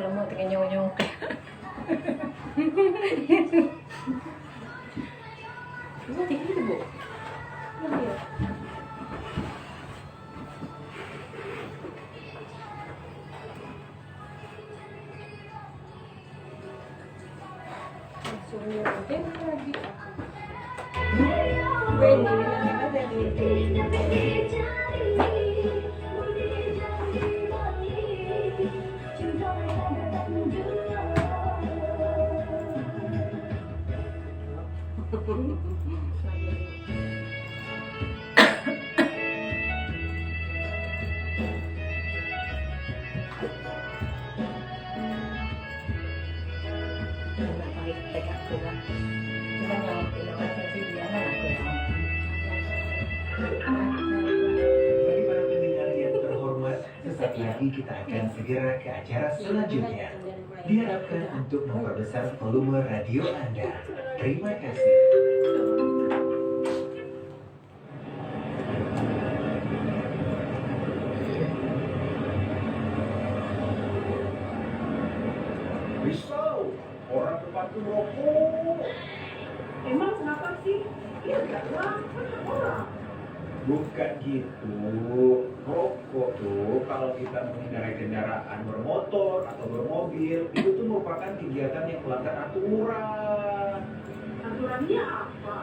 lemot kayak nyong-nyong. Ini tinggi itu, Bu. Iya. Langsung nyuruhin lagi. Bagi para pendengar yang terhormat, sesaat lagi kita akan segera ke acara selanjutnya. Diharapkan untuk memperbesar volume radio Anda. Terima kasih. Risau, orang tempat merokok. Emang kenapa sih? Iya enggaklah, kan orang. Bukan gitu. Rokok tuh kalau kita mengendarai kendaraan bermotor atau bermobil itu tuh merupakan kegiatan yang melanggar aturan. Aturannya apa?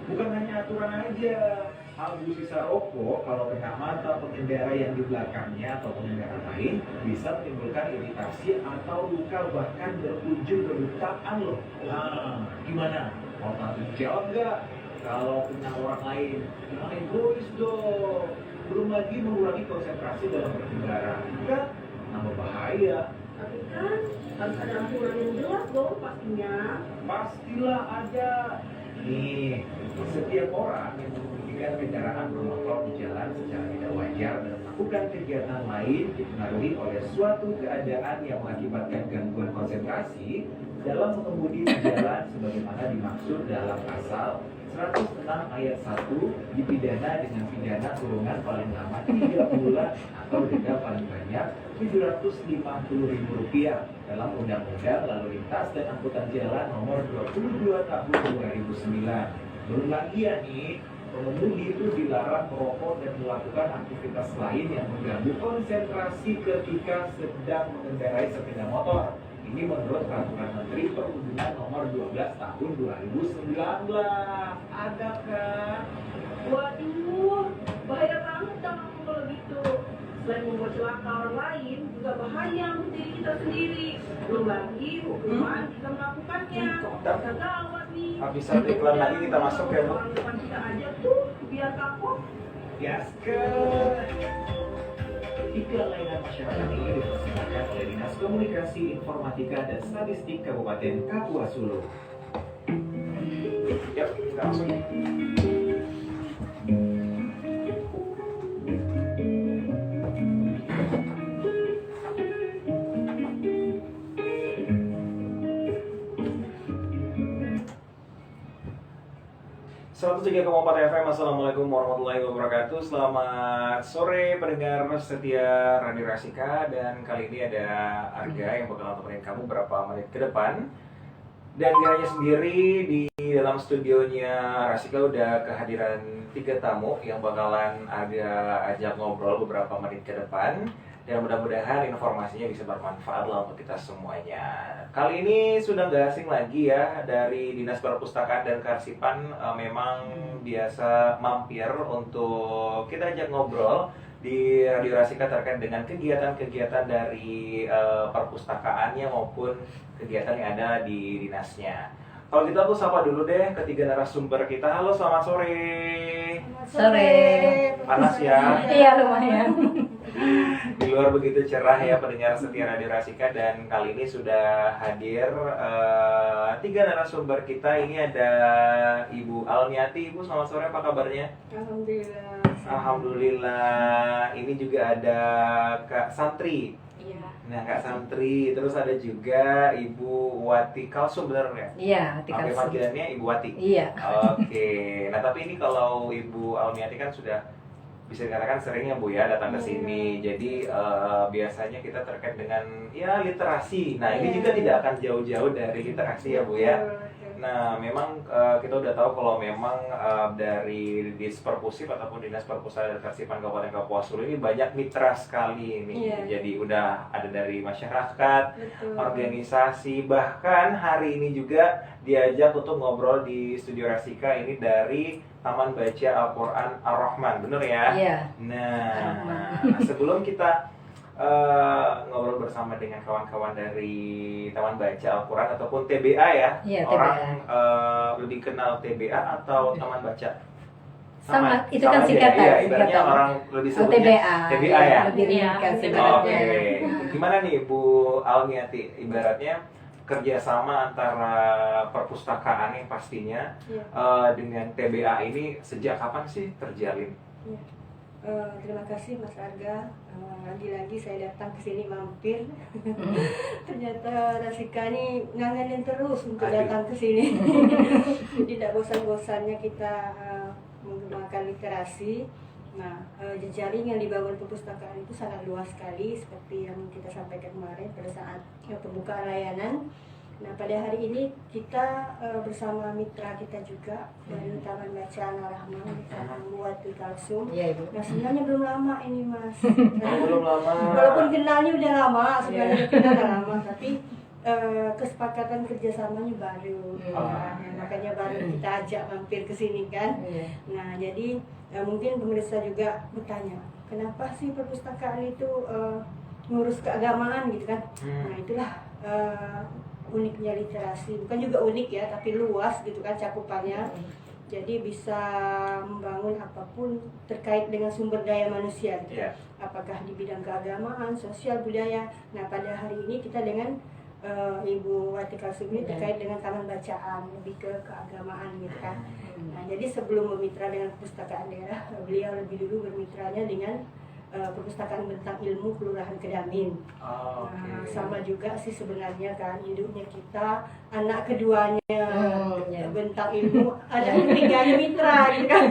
Bukan hanya aturan aja. Abu sisa rokok kalau kena mata pengendara yang di belakangnya atau pengendara lain bisa menimbulkan iritasi atau luka bahkan berujung kebutaan loh. Nah, gimana? Mau tanggung jawab nggak? Kalau kena orang lain, jangan egois dong. Belum lagi mengurangi konsentrasi dalam berkendara. Kan nambah bahaya. Tapi kan harus ada aturan yang jelas dong pastinya. Pastilah ada. Nih, setiap orang yang mengemudikan kendaraan bermotor di jalan secara tidak wajar dan melakukan kegiatan lain dipengaruhi oleh suatu keadaan yang mengakibatkan gangguan konsentrasi dalam mengemudi di jalan sebagaimana dimaksud dalam pasal 106 ayat 1 dipidana dengan pidana kurungan paling lama 3 bulan atau denda paling banyak Rp750.000 dalam Undang-Undang Lalu Lintas dan Angkutan Jalan Nomor 22 Tahun 2009. Belum lagi ya nih, pengemudi itu dilarang merokok dan melakukan aktivitas lain yang mengganggu konsentrasi ketika sedang mengendarai sepeda motor. Ini menurut Peraturan Menteri Perhubungan Nomor 12 Tahun 2019. Ada kan? Waduh, bahaya banget dong kalau gitu. Selain membuat celaka orang lain, juga bahaya untuk diri kita sendiri. Belum lagi hukuman kita melakukannya. Bisa gawat nih. Habis satu iklan lagi kita masuk ya, Bu. Orang depan kita aja tuh biar kapok. Gaskan. Iklan layanan masyarakat ini dipersembahkan oleh Dinas Komunikasi, Informatika, dan Statistik Kabupaten Kapuas Hulu. Yuk, kita langsung. Satu 103,4 FM. Assalamualaikum warahmatullahi wabarakatuh. Selamat sore pendengar setia Radio Rasika. Dan kali ini ada Arga yang bakal nemenin kamu beberapa menit ke depan. Dan gak hanya sendiri, di dalam studionya Rasika udah kehadiran 3 tamu yang bakalan Arga ajak ngobrol beberapa menit ke depan. Dan mudah-mudahan informasinya bisa bermanfaat lah untuk kita semuanya. Kali ini sudah nggak asing lagi ya, dari Dinas Perpustakaan dan Kearsipan memang biasa mampir untuk kita ajak ngobrol di Radio Rasika terkait dengan kegiatan-kegiatan dari perpustakaannya maupun kegiatan yang ada di dinasnya. Kalau gitu aku sapa dulu deh ketiga narasumber kita. Halo, selamat sore. Sore. Panas ya? Iya, lumayan. Di luar begitu cerah ya pendengar setia Radio Rasika. Dan kali ini sudah hadir 3 narasumber kita. Ini ada Ibu Almiati. Ibu, selamat sore, apa kabarnya? Alhamdulillah. Alhamdulillah. Ini juga ada Kak Santri. Iya. Nah, Kak Santri. Terus ada juga Ibu Wati Kalsum, bener ya? Iya, Wati Oke, Kalsum. panggilannya Ibu Wati. Iya. Oke. Nah, tapi ini kalau Ibu Almiati kan sudah bisa dikatakan sering ya Bu ya datang ke sini. Jadi biasanya kita terkait dengan ya literasi. Nah, ini juga tidak akan jauh-jauh dari literasi ya Bu ya. Nah, memang kita udah tahu kalau memang dari Disperpusif ataupun Dinas Perpustakaan dan Kearsipan Kabupaten Kapuas Hulu ini banyak mitra sekali ini. Jadi udah ada dari masyarakat, organisasi, bahkan hari ini juga diajak untuk ngobrol di Studio Rasika ini dari Taman Baca Al-Quran Ar-Rahman, bener ya? Iya. Nah, sebelum kita ngobrol bersama dengan kawan-kawan dari Taman Baca Al-Quran ataupun TBA ya, orang lebih kenal TBA atau Taman Baca? Sama itu kan singkatan. Iya, ibaratnya orang lebih sebutnya TBA ya. Lebih ringkas Oke. Gimana nih Bu Almiati, ibaratnya kerjasama antara perpustakaan yang pastinya dengan TBA ini sejak kapan sih terjalin? Terima kasih Mas Arga. Lagi-lagi saya datang ke sini mampir. Ternyata Rasika ini ngangenin terus untuk datang ke sini. Tidak bosan-bosannya kita menggunakan literasi. Nah, jejaring yang dibangun perpustakaan itu sangat luas sekali seperti yang kita sampaikan kemarin pada saat pembukaan layanan. Nah, pada hari ini kita bersama mitra kita juga dari Taman Baca Ar-Rahman kita membuat Kalsum. Iya, Ibu. Nah, sebenarnya belum lama ini Mas. Belum lama. Walaupun kenalnya udah lama, sebenarnya kita udah lama, tapi kesepakatan kerjasamanya baru. Nah, makanya baru kita ajak mampir ke sini kan. Nah, jadi mungkin pemirsa juga bertanya, kenapa sih perpustakaan itu ngurus keagamaan gitu kan? Nah, itulah uniknya literasi, bukan juga unik ya, tapi luas gitu kan cakupannya. Jadi bisa membangun apapun terkait dengan sumber daya manusia gitu. Apakah di bidang keagamaan, sosial, budaya. Nah, pada hari ini kita dengan Ibu Wati Kalsum ini terkait dengan taman bacaan, lebih ke keagamaan gitu kan. Nah, jadi sebelum bermitra dengan perpustakaan daerah, beliau lebih dulu bermitranya dengan perpustakaan Bentang Ilmu Kelurahan Kedamin. Sama juga sih sebenarnya kan, induknya kita, anak keduanya Bentang Ilmu, ada ketiganya mitra gitu kan.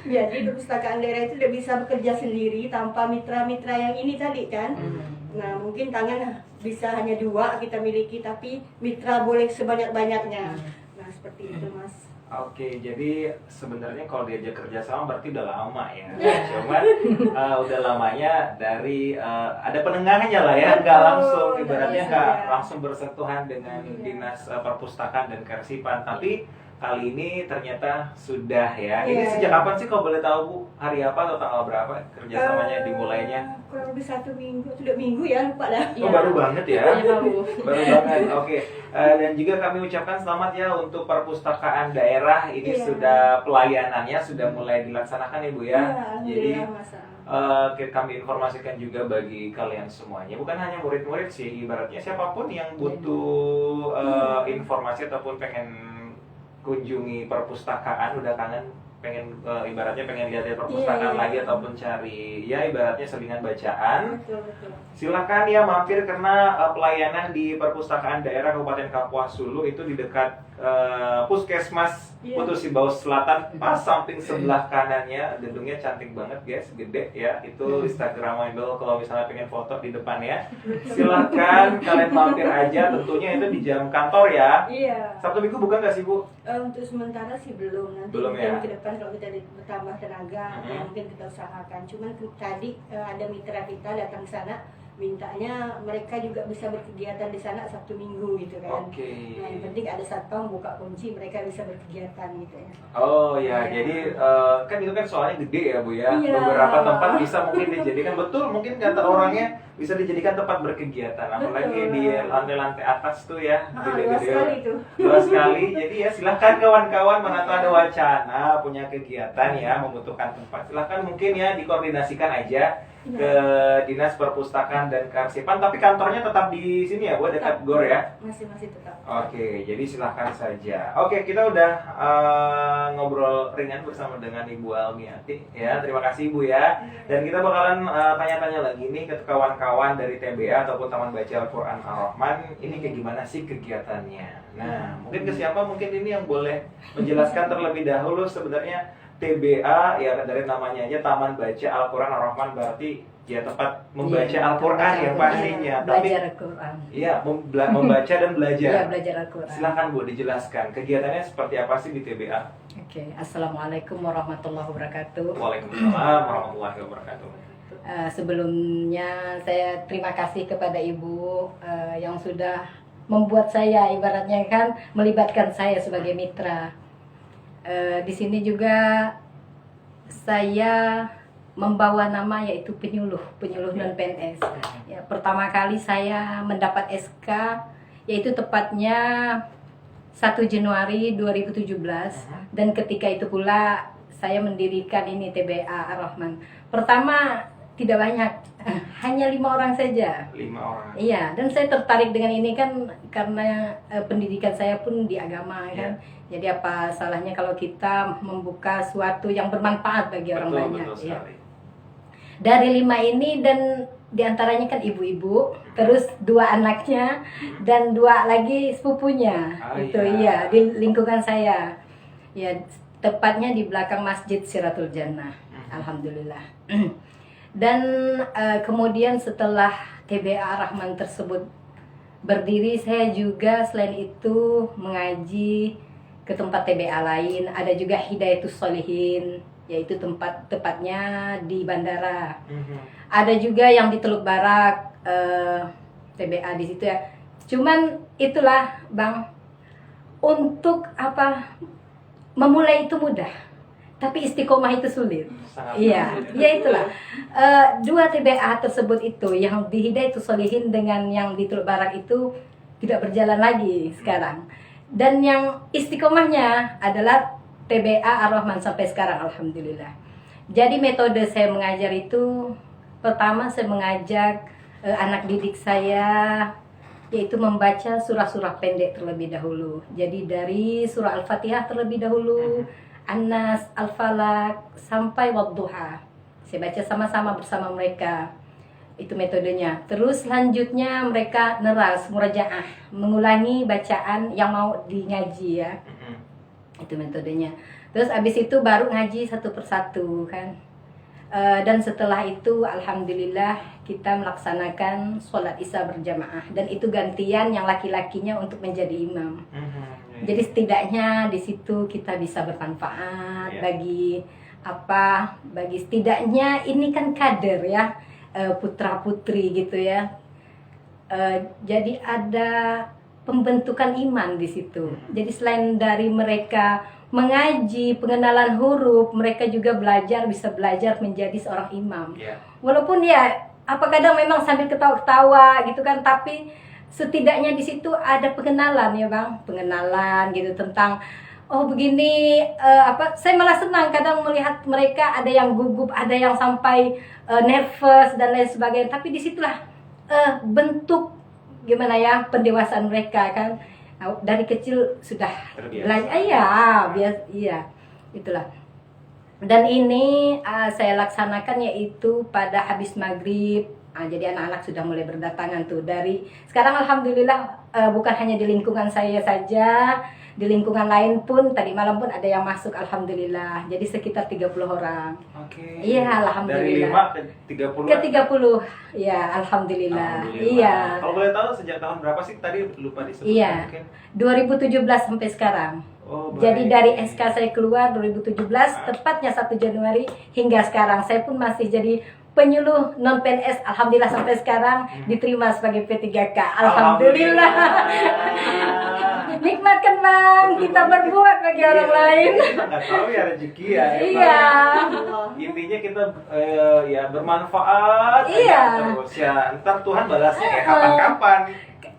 Jadi perpustakaan daerah itu tidak bisa bekerja sendiri tanpa mitra-mitra yang ini tadi kan. Nah, mungkin tangan bisa hanya 2 kita miliki, tapi mitra boleh sebanyak-banyaknya. Nah, seperti itu Mas. Oke, jadi sebenarnya kalau diajak kerjasama berarti udah lama ya. Cuman udah lamanya dari ada penengahnya lah ya, nggak langsung ibaratnya nggak langsung bersentuhan dengan Dinas Perpustakaan dan Kearsipan. Tapi kali ini ternyata sudah ya. Ini sejak kapan sih kalau boleh tahu Bu? Hari apa atau tanggal berapa kerjasamanya dimulainya? Kurang lebih 1 minggu, sudah minggu ya, lupa dah. Oh, baru banget ya? Baru. Baru banget, oke. Dan juga kami ucapkan selamat ya untuk perpustakaan daerah. Ini sudah pelayanannya sudah mulai dilaksanakan ya Bu ya. Jadi kami informasikan juga bagi kalian semuanya. Bukan hanya murid-murid sih, ibaratnya siapapun yang butuh informasi ataupun pengen kunjungi perpustakaan, udah kangen pengen ibaratnya pengen lihat perpustakaan lagi ataupun cari ya ibaratnya selingan bacaan. Silakan ya mampir karena pelayanan di perpustakaan daerah Kabupaten Kapuas Hulu itu di dekat Puskesmas Putu Sibaus Selatan, pas samping sebelah kanannya. Gedungnya cantik banget guys, gede ya. Itu Instagramable kalau misalnya pengen foto di depan ya. Silakan kalian mampir aja, tentunya itu di jam kantor ya. Sabtu Minggu bukan nggak sih Bu? Untuk sementara sih belum, nanti belum mungkin ke depan kalau kita bertambah tenaga ya mungkin kita usahakan. Cuman tadi ada mitra kita datang ke sana, mintanya mereka juga bisa berkegiatan di sana Sabtu Minggu gitu kan. Nah, yang penting ada satpam buka kunci, mereka bisa berkegiatan gitu ya. Oh ya, jadi kan itu kan soalnya gede ya Bu ya. Beberapa tempat bisa mungkin dijadikan, betul mungkin kata orangnya bisa dijadikan tempat berkegiatan. Apalagi di lantai-lantai atas tuh ya, luas sekali tuh. Luas sekali. Jadi ya silahkan kawan-kawan mana tahu ada wacana punya kegiatan ya, membutuhkan tempat. Silahkan mungkin ya dikoordinasikan aja ke Dinas Perpustakaan dan Kearsipan, tapi kantornya tetap di sini ya Bu, dekat GOR ya? Masih tetap. Oke, jadi silahkan saja. Oke, kita udah ngobrol ringan bersama dengan Ibu Almiati ya. Terima kasih Ibu ya. Dan kita bakalan tanya-tanya lagi nih ke kawan-kawan dari TBA ataupun Taman Baca Al-Quran Ar-Rahman. Ini kayak gimana sih kegiatannya? Nah, mungkin ke siapa mungkin ini yang boleh menjelaskan terlebih dahulu sebenarnya TBA ya dari namanya aja Taman Baca Al-Quran Ar-Rahman, berarti ya tempat membaca Iya, Al-Quran ya pastinya. Tapi belajar Al-Quran. iya membaca dan belajar. Iya, belajar Al-Quran. Silakan Bu dijelaskan kegiatannya seperti apa sih di TBA? Oke, Assalamualaikum warahmatullahi wabarakatuh. Waalaikumsalam warahmatullahi wabarakatuh. Sebelumnya saya terima kasih kepada Ibu yang sudah membuat saya ibaratnya kan melibatkan saya sebagai mitra. Di sini juga saya membawa nama yaitu penyuluh non PNS. Ya, pertama kali saya mendapat SK yaitu tepatnya 1 Januari 2017 dan ketika itu pula saya mendirikan ini TBA Ar-Rahman. Pertama tidak banyak, hanya 5 orang saja. 5 orang. Iya, dan saya tertarik dengan ini kan karena pendidikan saya pun di agama kan. Jadi apa salahnya kalau kita membuka suatu yang bermanfaat bagi orang banyak. Betul Iya. sekali. Dari 5 ini dan diantaranya kan ibu-ibu, terus 2 anaknya dan 2 lagi sepupunya. Itu iya di lingkungan saya. Ya tepatnya di belakang Masjid Siratul Jannah. Alhamdulillah. Dan kemudian setelah TBA Rahman tersebut berdiri, saya juga selain itu mengaji ke tempat TBA lain. Ada juga Hidayatus Sholihin, yaitu tepatnya di bandara. Ada juga yang di Teluk Barak, TBA di situ ya. Cuman itulah Bang, untuk apa memulai itu mudah, tapi istiqomah itu sulit. Sangat Iya, sulit. ya itulah. 2 TBA tersebut itu yang di Hidayatus Sholihin dengan yang di Teluk Barak itu tidak berjalan lagi sekarang. Dan yang istiqomahnya adalah TBA Ar-Rahman sampai sekarang, alhamdulillah. Jadi metode saya mengajar itu, pertama saya mengajak anak didik saya yaitu membaca surah-surah pendek terlebih dahulu. Jadi dari surah Al-Fatihah terlebih dahulu, An-Nas, Al-Falaq sampai Wadduha. Saya baca sama-sama bersama mereka. Itu metodenya. Terus selanjutnya mereka neras, murajaah, mengulangi bacaan yang mau di ngaji ya. Itu metodenya. Terus abis itu baru ngaji satu persatu kan. Dan setelah itu alhamdulillah kita melaksanakan sholat isya berjamaah, dan itu gantian yang laki-lakinya untuk menjadi imam. Jadi setidaknya di situ kita bisa bermanfaat bagi setidaknya ini kan kader ya, putra putri gitu ya. Jadi ada pembentukan iman di situ. Jadi selain dari mereka mengaji, pengenalan huruf, mereka juga bisa belajar menjadi seorang imam. Walaupun ya apa kadang memang sambil ketawa-ketawa gitu kan, tapi setidaknya di situ ada pengenalan ya Bang, pengenalan gitu tentang oh begini, saya malah senang kadang melihat mereka ada yang gugup, ada yang sampai nervous dan lain sebagainya, tapi disitulah bentuk gimana ya pendewasaan mereka kan. Dari kecil sudah belajar, iya itulah. Dan ini saya laksanakan yaitu pada habis maghrib. Jadi anak-anak sudah mulai berdatangan tuh dari sekarang, alhamdulillah. Bukan hanya di lingkungan saya saja, di lingkungan lain pun tadi malam pun ada yang masuk, alhamdulillah. Jadi sekitar 30 orang. Oke. Iya, alhamdulillah. Dari 5 ke 30. Ke 30. Ya, alhamdulillah. Iya. Kalau boleh tahu sejak tahun berapa sih, tadi lupa disebut? Iya. Mungkin. 2017 sampai sekarang. Oh, Jadi baik. dari SK saya keluar 2017, tepatnya 1 Januari hingga sekarang saya pun masih jadi penyuluh non PNS, alhamdulillah sampai sekarang diterima sebagai P3K. Alhamdulillah. Nikmat kan Bang, kita berbuat bagi orang lain. Nggak tahu ya rezeki ya. Iya. Intinya kita ya bermanfaat Iya. terus ya, ntar Tuhan balasnya ya kapan-kapan.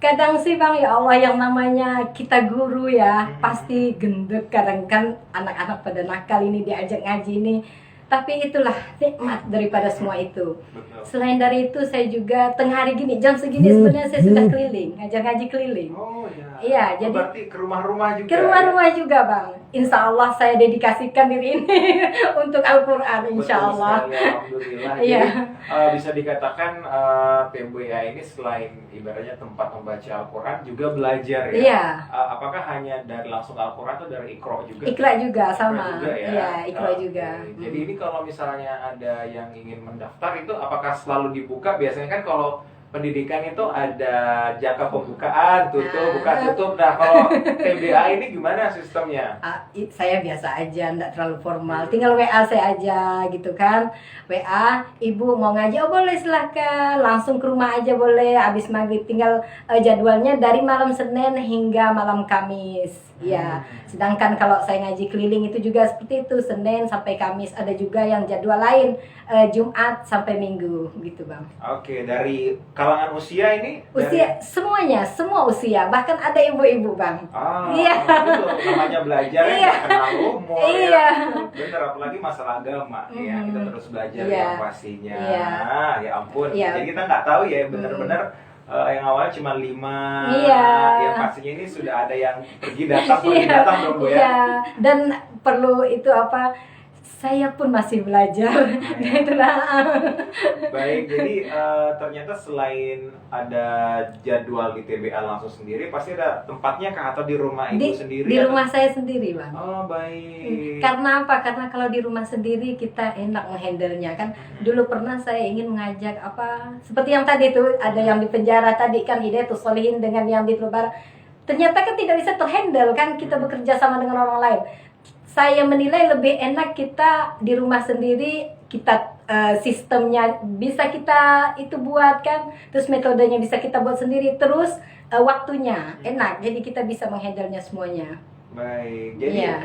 Kadang sih Bang, ya Allah, yang namanya kita guru ya pasti gendek. Kadang kan anak-anak pada nakal ini diajak ngaji ini, tapi itulah nikmat daripada semua itu. Betul. Selain dari itu saya juga tengah hari gini, jam segini sebenarnya saya sudah keliling, ngajar ngaji keliling. Oh ya. Iya, Oh, jadi berarti ke rumah-rumah juga. ke rumah-rumah juga Bang. insya Allah saya dedikasikan diri ini untuk Al-Quran, insya Allah. Betul sekali, alhamdulillah. Iya. Jadi bisa dikatakan TMBA ini selain ibaratnya tempat membaca Al-Quran juga belajar ya. Iya. Apakah hanya dari langsung Al-Quran atau dari Iqra juga? Iqra juga Iqra sama. juga ya? Iya, Iqra Oke. juga. Jadi ini kalau misalnya ada yang ingin mendaftar itu apakah selalu dibuka? Biasanya kan kalau pendidikan itu ada jangka pembukaan, tutup, buka tutup. Nah kalau TMBA ini gimana sistemnya? Saya biasa aja, enggak terlalu formal. Tinggal WA saya aja gitu kan. WA, ibu mau ngaji, oh boleh silahkan. Langsung ke rumah aja boleh. Habis maghrib tinggal jadwalnya dari malam Senin hingga malam Kamis. Ya, sedangkan kalau saya ngaji keliling itu juga seperti itu, Senin sampai Kamis. Ada juga yang jadwal lain, Jumat sampai Minggu gitu Bang. Oke, dari kalangan usia ini? Usia, semuanya, semua usia. Bahkan ada ibu-ibu Bang. Iya. Itu namanya belajar ya, Iya. nggak kenal umur Iya. ya. Bener, apalagi masalah agama ya, kita terus belajar Iya. yang pastinya. Iya. Ya ampun, Iya. jadi kita nggak tahu ya bener-bener yang awalnya cuma 5. Iya. Yang pastinya ini sudah ada yang pergi datang dong Bu ya. Iya, dan perlu itu apa? Saya pun masih belajar. Itulah. Baik, jadi ternyata selain ada jadwal di TBA langsung sendiri, pasti ada tempatnya kah atau di rumah ibu sendiri? Di atau- rumah saya sendiri, Bang. Oh baik. Karena apa? Karena kalau di rumah sendiri kita enak menghandle-nya kan. Dulu pernah saya ingin mengajak apa? Seperti yang tadi tuh ada yang di penjara tadi kan Hidayatus Shalihin dengan yang di Teluk Barat. Ternyata kan tidak bisa terhandle kan kita bekerja sama dengan orang lain. Saya menilai lebih enak kita di rumah sendiri, kita sistemnya bisa kita itu buat kan, terus metodenya bisa kita buat sendiri, terus waktunya enak, jadi kita bisa menghandle-nya semuanya. Baik, jadi Iya.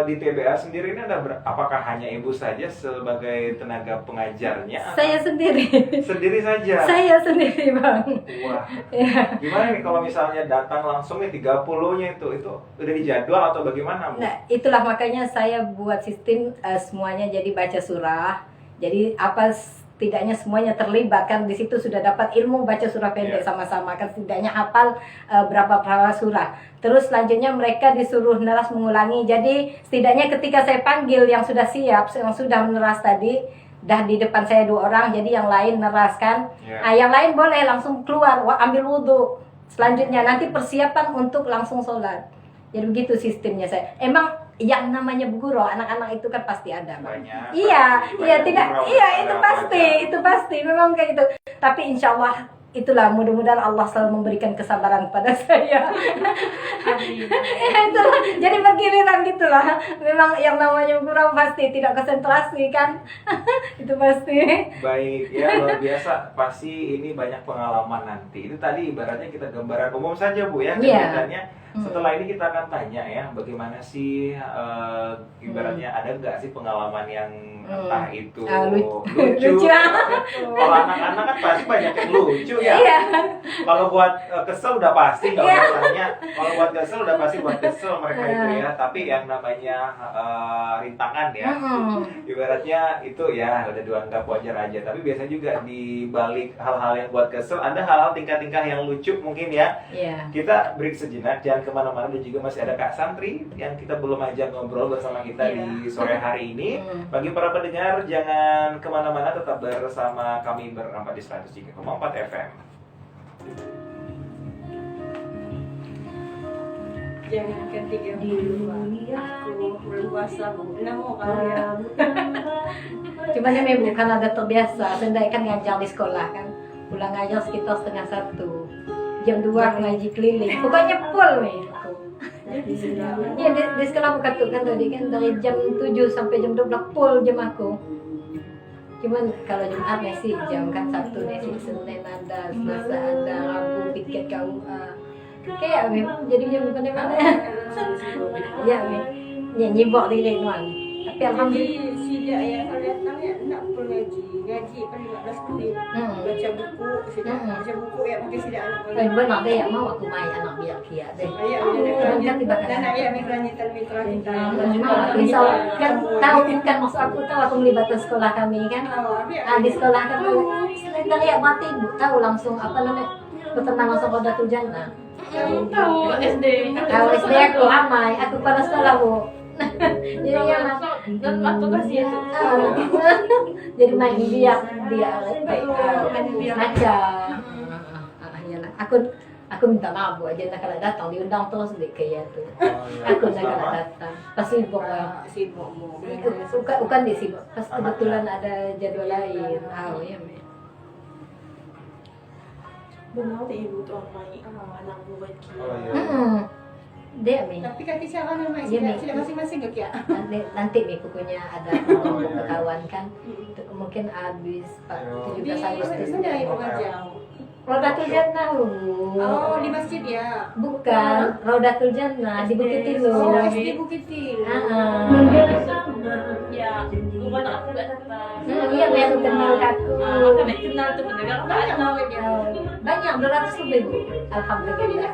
di TBA sendiri ini ada apakah hanya ibu saja sebagai tenaga pengajarnya? atau Saya sendiri. sendiri saja. Saya sendiri, Bang. Wah, Ya. gimana nih kalau misalnya datang langsung nih 30-nya itu udah dijadwal atau bagaimana Bu? Nah, itulah makanya saya buat sistem semuanya jadi baca surah. Jadi apa setidaknya semuanya terlibat kan, di situ sudah dapat ilmu baca surah pendek sama-sama kan, setidaknya hafal berapa surah. Terus selanjutnya mereka disuruh neras mengulangi. Jadi setidaknya ketika saya panggil yang sudah siap, yang sudah meneras tadi, dah di depan saya 2 orang, jadi yang lain neras kan. Ya. Yang lain boleh langsung keluar, ambil wudhu. Selanjutnya nanti persiapan untuk langsung sholat. Jadi begitu sistemnya saya. Emang yang namanya bu guru, anak-anak itu kan pasti ada, Bang. Banyak. Iya, Banyak tidak, gurau, iya ada itu pelajar. pasti, memang kayak gitu. Tapi insya Allah itulah, mudah-mudahan Allah selalu memberikan kesabaran pada saya. Ya, itulah, jadi bergiliran gitulah. Memang yang namanya guru pasti tidak konsentrasi kan, itu pasti. Baik, ya luar biasa. Pasti ini banyak pengalaman nanti. Itu tadi ibaratnya kita gambaran umum saja Bu ya. Iya. Kegiatannya. Setelah ini kita akan tanya ya, bagaimana sih ibaratnya ada nggak sih pengalaman yang entah itu lucu. Lucu. Kalau anak-anak kan pasti banyak yang lucu ya. Iya. Kalau buat kesel udah pasti nggak Iya. usah tanya. Kalau buat kesel udah pasti buat kesel mereka itu ya. Tapi yang namanya rintangan ya, ibaratnya itu ya udah dianggap wajar aja. Tapi biasanya juga di balik hal-hal yang buat kesel ada hal-hal tingkah-tingkah yang lucu mungkin ya. Iya. Kita break sejenak, jangan kemana-mana, dan juga masih ada Kak Santri yang kita belum ajak ngobrol bersama kita di sore hari ini. Bagi para pendengar, jangan kemana-mana, tetap bersama kami berempat di 103,4 FM. Jangankan 3 bulan, aku berpuasa 6 kali ya. Cuman ya bukan ada terbiasa. Sendai kan ngajar di sekolah kan, pulang ngajar sekitar 12:30. Jam 2 ngaji keliling. Pokoknya full nih aku. Iya di sekolah bukan tuh kan tadi kan dari jam 7 sampai jam 12 full jam aku. Cuman kalau Jumat sih jam kan, Sabtu sih, Senin ada, Selasa ada, Rabu piket KUA. Kayak jadi jam bukan mana. Iya ya nyibok diri tuan. Tapi alhamdulillah. Jadi sejak ayah kalau datang ya nak pun ngaji paling 15 menit. Baca buku, baca buku ya mungkin tidak anak boleh. Benar deh ya, mau aku main anak biar kia deh. Ayah Kan tiba-tiba dan ayah mitra mitra kita. Misal kan tahu kan maksud aku tahu aku melibatkan sekolah kami kan. Di sekolah kan selain dari ya mati ibu tahu langsung apa namanya berteman langsung pada tujuan. Tahu SD. Kalau SD aku ramai, aku pada sekolah bu Jadi yang dan waktu kasih itu. jadi main biak baca. Iyalah. Aku minta maaf Bu aja kalau datang diundang terus deh kayak tuh. Aku nak kalau datang pasti sibuk lah. Sibuk mau. Bukan di sibuk. Pas kebetulan ada jadwal lain. Oh ya. Benar deh ibu tuh main anak buat kita. Oh iya. Dia mi. Tapi kan siapa namanya? Iya, Mi. Sudah masing-masing gak ya? Nanti mi bukunya ada kawan kan. Mungkin habis 17 Di Agustus. sudah ibu ngajak. Rodatul Jannah. Oh, di masjid ya? Bukan, Rodatul Jannah di Bukit Tilu. Oh, SD Bukit Tilu. Ya, bukan aku gak datang. Iya, yang kenal aku. Karena kenal tuh bener kan Banyak nama dia. Banyak 200 lebih Bu. Alhamdulillah.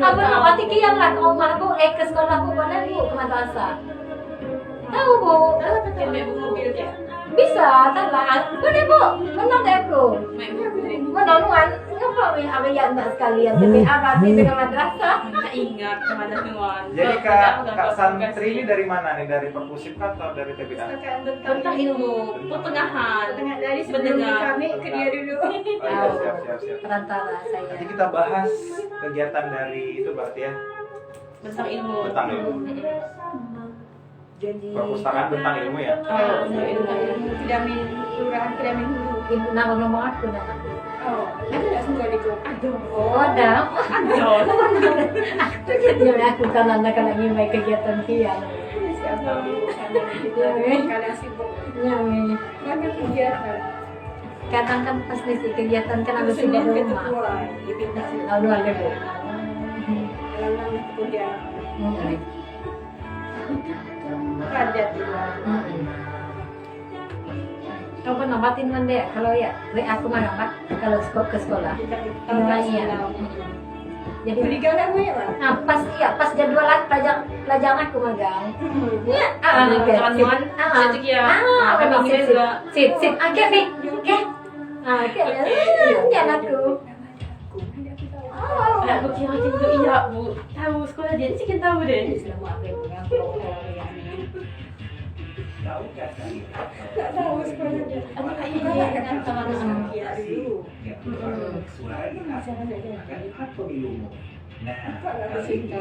Aku nawati kian lah ke rumahku, ke sekolahku mana Bu, ke madrasah. Tahu Bu? Kayak ibu mobil ya. Bisa, tanpa. Boleh Bu, menang deh aku. Main mobil. Menolongan, ngapa mi abayan tak sekalian tapi apa sih dengan madrasah? Nggak ingat kemana keluar. Jadi Kak Santri ini dari mana nih? Dari Perpusip atau dari TBA? Tentang ilmu pertengahan. Tengah dari sebelum Mendengar. kami ke dia dulu. Oh iya, siap. Perantara saya. Nanti kita bahas kegiatan dari itu berarti ya. Tentang ilmu. Tentang ilmu. Jadi Perpustakaan tentang ilmu ya. Oh, Kedamin kelurahan Kedamin dulu. Ibu nama aku nama. Oh, ada nggak semua di grup? Ada. Oh ada. Aku jadi aku kan anak-anak nyimai kegiatan siang. Siapa Bu? Sama kita kadang sibuk. Ya mi. Banyak kegiatan. Kadang kan pas ngisi kegiatan kan harus di Senin rumah. ketua dipinta sih. Oh dua Bu. Dalam kemudian padat juga. Kau kan nomatin man deh kalau ya, aku mah nomat kalau ke sekolah. Iya. Jadi Berikan aku ya Pak. nah, pas jadwalan pelajaran aku magang. Iya, teman-teman, situ ya. memang Kami juga. sip. Oke, Mi. Oke. Oke, ya aku. Aku kira gitu iya Bu. Tahu sekolah dia sih kan tahu deh. Tahu nggak kalian? Nggak tahu sekolahnya. Aku kayak Kalah dengan teman-teman kita dulu. Yang berbagai suara akan hak pemilumu. Nah, kali ini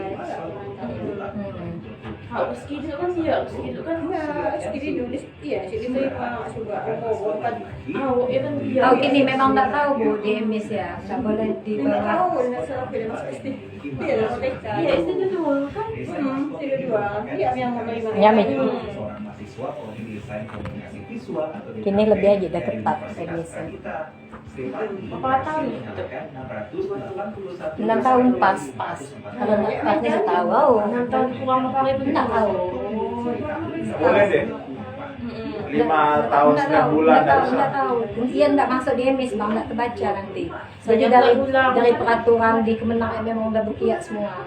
Harus gitu kan dia, harus gitu kan. Nah, jadi dulu iya, jadi terima juga kan. Oh, itu kan dia. Oh, ini memang nggak tahu Bu di emis ya, nggak boleh di Nggak bawah. tahu, nggak salah pilih masuk SD. Dia lah mereka. Iya, itu dulu kan. Tidak dua. Dia yang menerima. Ya, Mi. seorang mahasiswa Prodi Desain Komunikasi Visual atau Kini lebih aja udah ketat remisi. 6 tahun? 6 tahun pas. Kalau nggak pasnya setahu. Oh, 6 tahun kurang apa itu nggak tahu. Boleh deh. 5 tahun 9 bulan dari nggak tahu. Iya nggak masuk di emis bang, nggak terbaca nanti. Jadi dari peraturan di Kemenang memang udah berkiat semua.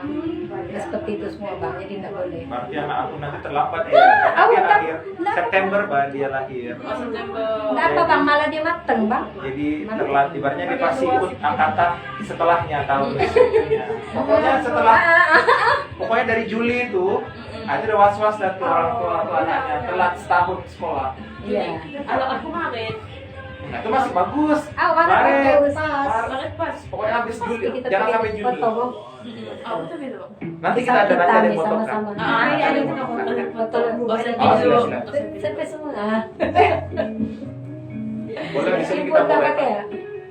Ya, seperti itu semua bang, jadi nggak boleh. Berarti anak aku nanti terlambat ya. Karena dia lahir September Bang, dia lahir. September. Nggak apa bang, malah dia mateng bang. Jadi telat, ibaratnya dia pasti ikut angkatan setelahnya tahun berikutnya. Pokoknya dari Juli itu ada was-was dari orang tua anaknya telat setahun sekolah. Iya. Kalau aku Maret. Nah, itu masih bagus. Maret bagus. Maret pas. Pokoknya habis Juli, Kita jangan bikin sampai Juli. foto, Bang. Aku tuh gitu. Nanti kita ada Kita foto kan. sama-sama. Ah, iya, ada foto. Bosan Oh, gitu. siap. Sampai semua. Boleh di sini Ibu kita nggak boleh. pakai ya?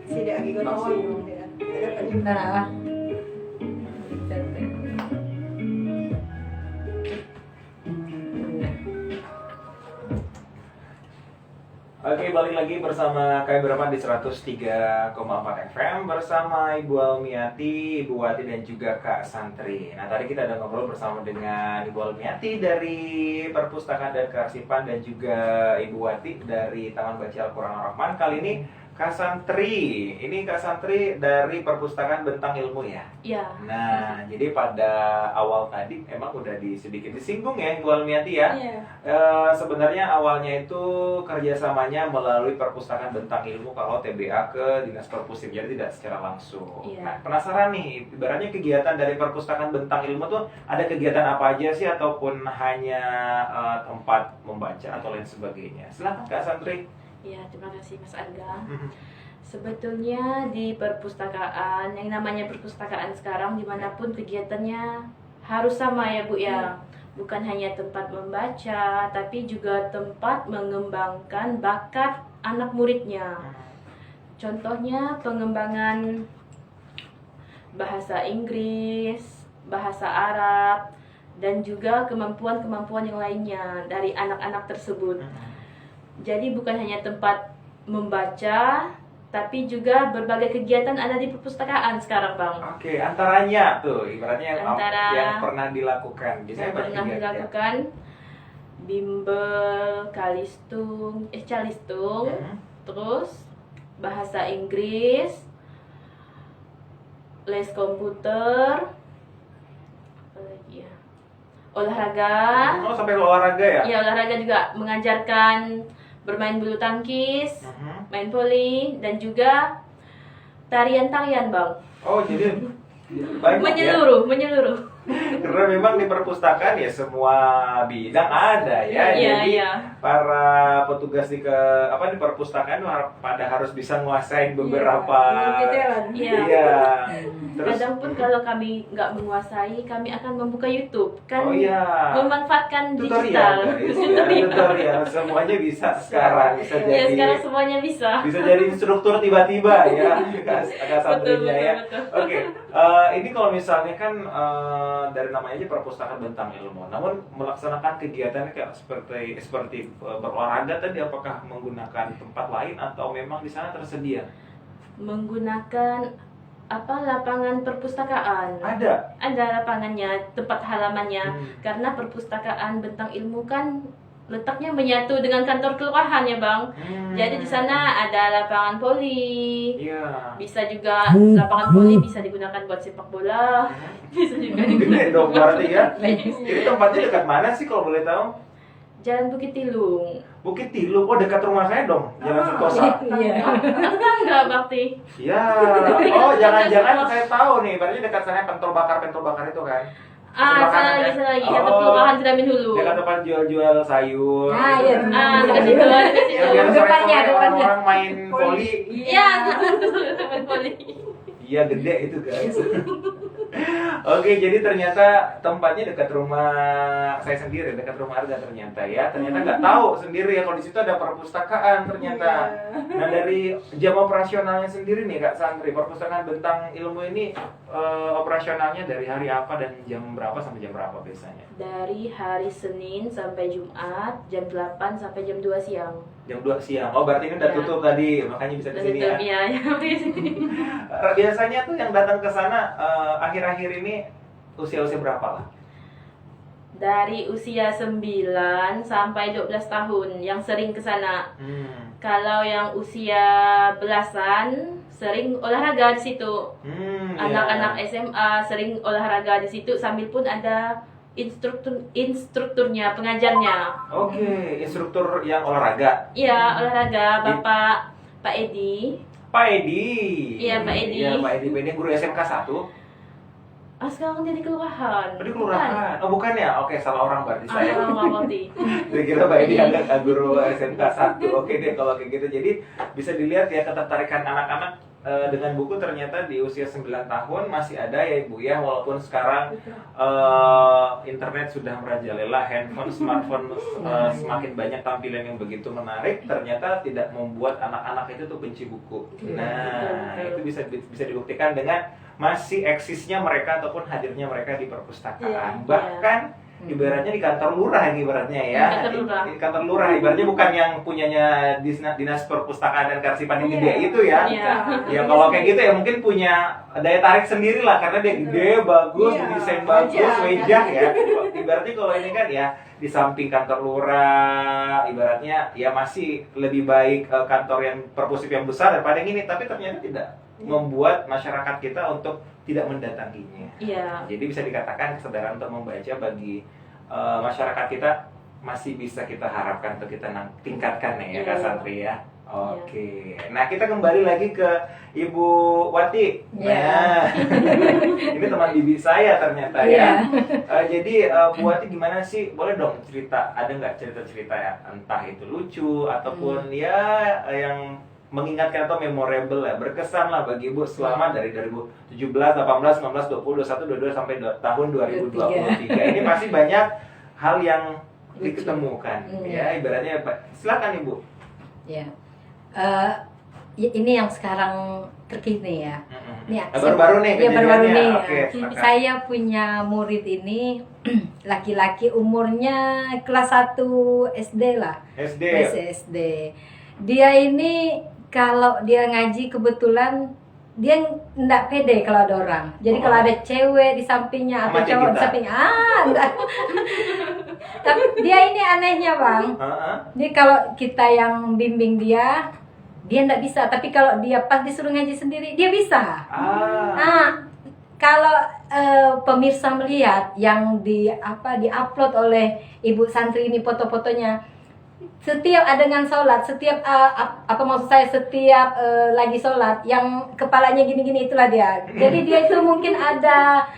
Tidak lagi ngomong. Nah, apa? Oke, balik lagi bersama kami berempat di 103,4 FM bersama Ibu Almiati, Ibu Wati dan juga Kak Santri. Nah, tadi kita ada ngobrol bersama dengan Ibu Almiati dari Perpustakaan dan Kearsipan dan juga Ibu Wati dari Taman Baca Al-Quran Ar-Rahman. Kali ini Kak Santri, ini Kak Santri dari Perpustakaan Bentang Ilmu ya? Iya. Nah, jadi pada awal tadi emang udah sedikit disinggung ya, Bu Almiati ya. Iya. Sebenarnya awalnya itu kerjasamanya melalui Perpustakaan Bentang Ilmu kalau TBA ke Dinas Perpusim, jadi tidak secara langsung. Iya. Nah, penasaran nih, ibaratnya kegiatan dari Perpustakaan Bentang Ilmu tuh ada kegiatan apa aja sih ataupun hanya tempat membaca atau lain sebagainya? Silakan Kak Santri. Ya, terima kasih Mas Arga. Sebetulnya di perpustakaan, yang namanya perpustakaan sekarang dimanapun kegiatannya harus sama ya Bu ya. Bukan hanya tempat membaca, tapi juga tempat mengembangkan bakat anak muridnya. Contohnya pengembangan bahasa Inggris, bahasa Arab, dan juga kemampuan-kemampuan yang lainnya dari anak-anak tersebut. Jadi bukan hanya tempat membaca, tapi juga berbagai kegiatan ada di perpustakaan sekarang, Bang. Oke, antaranya tuh ibaratnya yang pernah dilakukan. Biasanya Yang pernah dilakukan bimbel, calistung, terus bahasa Inggris, les komputer, apa lagi ya? Olahraga. Oh, sampai olahraga ya? Iya, olahraga juga mengajarkan bermain bulu tangkis, main voli, dan juga tarian-tarian, Bang. Oh, jadi banyak menyeluruh. Karena memang di perpustakaan ya semua bidang ada ya. Iya, Jadi iya. para petugas di perpustakaan pada harus bisa menguasai beberapa. Iya. Terus Kadang pun kalau kami nggak menguasai, kami akan membuka YouTube kan, oh iya. memanfaatkan Tutorial, digital. guys. Ya, tutorial semuanya bisa sekarang, bisa Ya, jadi sekarang semuanya bisa. jadi instruktur tiba-tiba ya, agak santrinya ya. Betul. Oke, ini kalau misalnya kan dari namanya aja Perpustakaan Bentang Ilmu, namun melaksanakan kegiatan kayak seperti berolahraga tadi, apakah menggunakan tempat lain atau memang di sana tersedia? Menggunakan lapangan perpustakaan. Ada lapangannya, tempat halamannya. Karena perpustakaan Bentang Ilmu kan letaknya menyatu dengan kantor kelurahan ya, Bang. Jadi di sana ada lapangan voli. Iya. Bisa juga lapangan voli bisa digunakan buat sepak bola. Bisa juga Gede digunakan. dong berarti ya. Ini tempatnya dekat mana sih kalau boleh tahu? Jalan Bukit Tilung. Bukit Tilung, oh dekat rumah saya dong, Jalan Sentosa. Enggak, Bakti. Ya, oh jangan-jangan saya tahu nih, berarti dekat sana pentol bakar itu kan? Sana lagi. Yang kelurahan Sedamin Hulu. Dekat tempat jual-jual sayur. Iya. Dekat situ. Ya, biar Depannya. orang main voli. Iya, teman voli. Iya, gede itu guys. Oke, jadi ternyata tempatnya dekat rumah saya sendiri, dekat rumah Arga ternyata ya. Ternyata nggak tahu sendiri ya kalau di situ ada perpustakaan ternyata. Nah, dari jam operasionalnya sendiri nih Kak Santri, Perpustakaan Bentang Ilmu ini operasionalnya dari hari apa dan jam berapa sampai jam berapa biasanya? Dari hari Senin sampai Jumat jam 8 sampai jam 2 siang. Jam 2 siang. Oh, berarti ini udah tutup tadi, makanya bisa ke sini ya. Iya, di sini. Biasanya tuh yang datang ke sana akhir-akhir ini usia-usia berapa lah? Dari usia 9 sampai 12 tahun yang sering ke sana. Kalau yang usia belasan sering olahraga di situ. Anak-anak SMA sering olahraga di situ, sambil pun ada instrukturnya, pengajarnya. Oke, instruktur yang olahraga. Iya, olahraga Pak Edi. Pak Edi. Iya, Pak Edi. Iya, Pak Edi. Pak Edi guru SMK 1. Sekarang dia di kelurahan. Oh, di kelurahan. Oh, bukan ya? Oke, salah orang berarti saya. Berarti. Saya kira Pak Edi ada guru SMK 1. Oke deh kalau kayak gitu. Jadi bisa dilihat ya ketertarikan anak-anak dengan buku ternyata di usia 9 tahun masih ada ya Ibu ya, walaupun sekarang internet sudah merajalela, handphone, smartphone semakin banyak tampilan yang begitu menarik, ternyata tidak membuat anak-anak itu tuh benci buku. Nah, itu bisa dibuktikan dengan masih eksisnya mereka ataupun hadirnya mereka di perpustakaan. Bahkan ibaratnya di kantor lurah ini ibaratnya ya. Di kantor lurah ibaratnya bukan yang punyanya dinas perpustakaan dan kearsipan yang gede itu ya. Ya kalau kayak gitu ya mungkin punya daya tarik sendiri lah karena dia gede, bagus, desain bagus, wejah ya. Ibaratnya kalau ini kan ya di samping kantor lurah, ibaratnya ibaratnya ya masih lebih baik kantor yang perpusip yang besar daripada yang ini, tapi ternyata tidak membuat masyarakat kita untuk tidak mendatanginya. Iya. Jadi bisa dikatakan kesadaran untuk membaca bagi masyarakat kita masih bisa kita harapkan untuk kita tingkatkan ya, Kak Iya. Santri ya. Oke, nah kita kembali lagi ke Ibu Wati. Iya. Nah, ini teman bibi saya ternyata ya. Jadi Bu Wati gimana sih? Boleh dong cerita, ada nggak cerita-cerita ya, entah itu lucu ataupun ya yang mengingatkan atau memorable ya, berkesan lah bagi Ibu selama dari 2017, 18, 19, 20, 21, 22 sampai tahun 2023. Ini pasti banyak hal yang Lucu. diketemukan Iya. ya, ibaratnya silakan Ibu. Ya. Ini yang sekarang terkini ya. Ini Baru-baru nih ya, baru-baru kejadiannya. nih. Oke, silakan. Saya punya murid ini laki-laki, umurnya kelas 1 SD lah. SD. SD. Dia ini kalau dia ngaji kebetulan dia nggak pede kalau ada orang. Jadi kalau ada cewek di sampingnya atau Sama kayak cowok di kita. sampingnya, enggak. Tapi dia ini anehnya, Bang. Heeh. Jadi kalau kita yang bimbing dia nggak bisa. Tapi kalau dia pas disuruh ngaji sendiri, dia bisa. Ah. Nah, kalau pemirsa melihat yang diupload oleh Ibu Santri ini foto-fotonya, setiap adegan sholat, setiap setiap lagi sholat, yang kepalanya gini-gini itulah dia. Jadi dia itu mungkin ada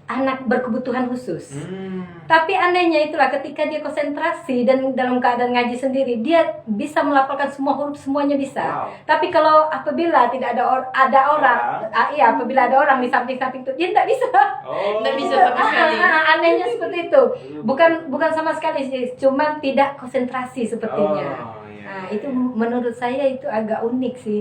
anak berkebutuhan khusus. Tapi anehnya itulah ketika dia konsentrasi dan dalam keadaan ngaji sendiri, dia bisa melafalkan semua huruf, semuanya bisa. Wow. Tapi kalau apabila tidak ada orang, apabila ada orang di samping-samping itu, dia tidak bisa. Oh. Nggak bisa sama sekali. Anehnya seperti itu. Bukan sama sekali sih, cuma tidak konsentrasi sepertinya. Oh, iya, Nah, iya, itu iya. menurut saya itu agak unik sih.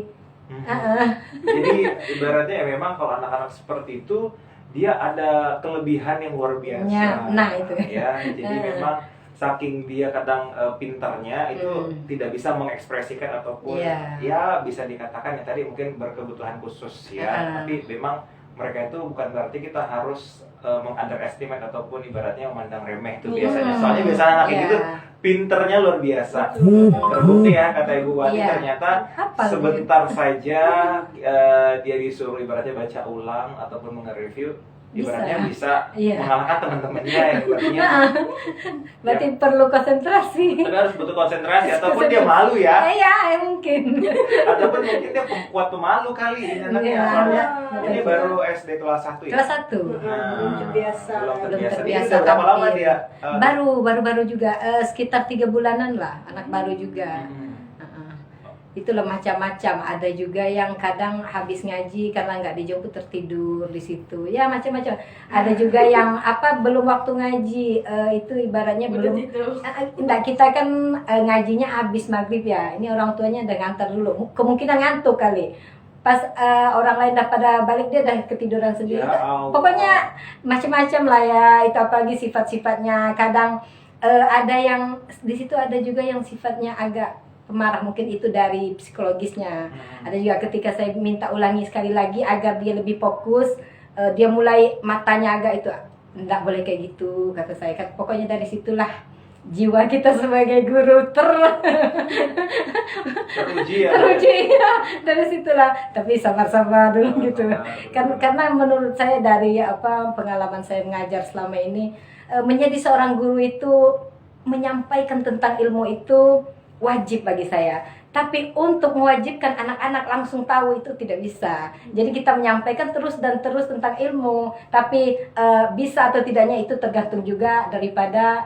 Jadi ibaratnya ya memang kalau anak-anak seperti itu dia ada kelebihan yang luar biasa. Ya, nah, itu. Ya, jadi memang saking dia kadang pintarnya itu tidak bisa mengekspresikan ataupun Iya. ya bisa dikatakan ya tadi mungkin berkebutuhan khusus ya. Tapi memang mereka itu bukan berarti kita harus meng-underestimate ataupun ibaratnya memandang remeh itu biasanya. Soalnya biasanya anak Iya. itu pinternya luar biasa. Terbukti ya kata Ibu Wati Iya. ternyata Hafal sebentar saja dia disuruh ibaratnya baca ulang ataupun nge-review, ibaratnya bisa Iya. mengalahkan teman-temannya yang ibaratnya Berarti perlu konsentrasi. tapi harus butuh konsentrasi ataupun dia malu ya, Iya, mungkin. ataupun mungkin dia kuat pemalu kali ini anaknya. Iya. Soalnya Iya. ini baru SD kelas 1 ya. Kelas 1. Belum terbiasa. Belum Belum terbiasa. terbiasa Ini udah berapa lama tampil. dia? Baru juga sekitar 3 bulanan lah, anak baru juga. Itulah macam-macam. Ada juga yang kadang habis ngaji karena nggak dijemput tertidur di situ. Ya macam-macam. Ada juga yang belum waktu ngaji, itu ibaratnya belum. Enggak, kita kan ngajinya habis maghrib ya. Ini orang tuanya udah ngantar dulu. Kemungkinan ngantuk kali. Pas orang lain udah pada balik, dia udah ketiduran sendiri. Ya Allah. Pokoknya macam-macam lah ya. Itu apalagi sifat-sifatnya. Kadang ada yang di situ, ada juga yang sifatnya agak pemarah, mungkin itu dari psikologisnya. Ada juga ketika saya minta ulangi sekali lagi agar dia lebih fokus, dia mulai matanya agak itu, enggak boleh kayak gitu kata saya. Pokoknya dari situlah jiwa kita sebagai guru Teruji ya. teruji ya. Dari situlah, tapi sabar-sabar dulu gitu. Karena menurut saya dari pengalaman saya mengajar selama ini, menjadi seorang guru itu menyampaikan tentang ilmu itu wajib bagi saya. Tapi untuk mewajibkan anak-anak langsung tahu itu tidak bisa. Jadi kita menyampaikan terus dan terus tentang ilmu. Tapi bisa atau tidaknya itu tergantung juga daripada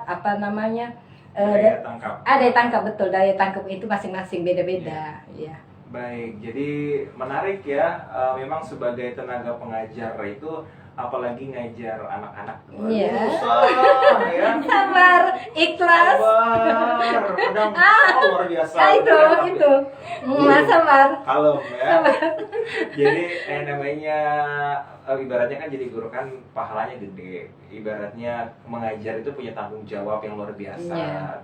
Daya tangkap. daya tangkap, betul. Daya tangkap itu masing-masing beda-beda. Ya. Baik, jadi menarik ya. Memang sebagai tenaga pengajar itu apalagi ngajar anak-anak. Iya. Susah ya. Sabar, ikhlas. Sabar, kadang luar biasa. Itu. Sabar. Kalem ya. Jadi namanya ibaratnya kan jadi guru kan pahalanya gede. Ibaratnya mengajar itu punya tanggung jawab yang luar biasa. Iya.